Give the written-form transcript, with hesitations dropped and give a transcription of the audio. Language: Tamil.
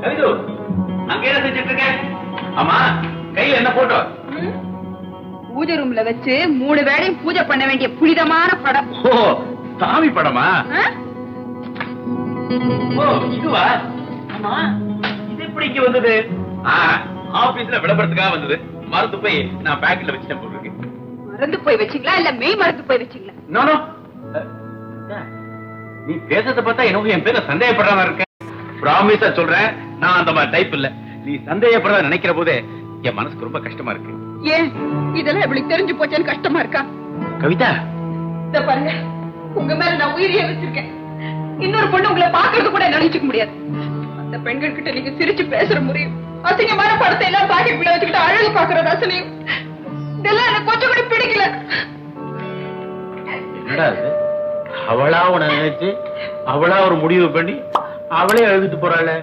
அங்க என்ன செஞ்சிட்டு இருக்க? ஆமா, கையில என்ன போட்டோ? பூஜை ரூம்ல வச்சு 3 வேளையும் பூஜை பண்ண வேண்டிய புனிதமான படம். ஓ, சாமி படமா? ஓ, இதுவா? ஆமா, இது எப்படி இங்க வந்தது? ஆபீஸ்ல விளம்பரத்துக்காக வந்தது. மறந்து போய் நான் பேக்கெட்ல வச்சுட்டேன் போட்டுருக்கு. மறந்து போய் வச்சீங்களா இல்ல மெய் மறந்து போய் வச்சீங்களா? நோ நோ, நீ பேசுறத பார்த்தா எனக்கு என் பேர சந்தேகப்படுறதா இருக்க. பிராமிஸா சொல்றேன், நான் அந்த மாதிரி டைப் இல்ல. நீ சந்தேகப்படுறதா நினைக்கிற போதே என் மனசுக்கு ரொம்ப கஷ்டமா இருக்கு. ஏன் இதெல்லாம் எப்படி தெரிஞ்சு போச்சேன்னு கஷ்டமா இருக்கா? கவிதா, இத பாருங்க, உங்க மேல நான் உயிரியே வச்சிருக்கேன். இன்னொரு பொண்ணு உங்களை பாக்குறது கூட நினைச்சுக்க முடியாது. அந்த பெண்கள் கிட்ட நீங்க சிரிச்சு பேசுற முறையும், அசிங்கமான படத்தை எல்லாம் பாக்கெட்ல வச்சுக்கிட்டு அழகு பாக்குறது அசனையும், இதெல்லாம் எனக்கு கொஞ்சம் கூட பிடிக்கல. என்னடா இது? அவளா உன நினைச்சு அவளா ஒரு முடிவு பண்ணி அவளே எழுதிட்டு போறாளே.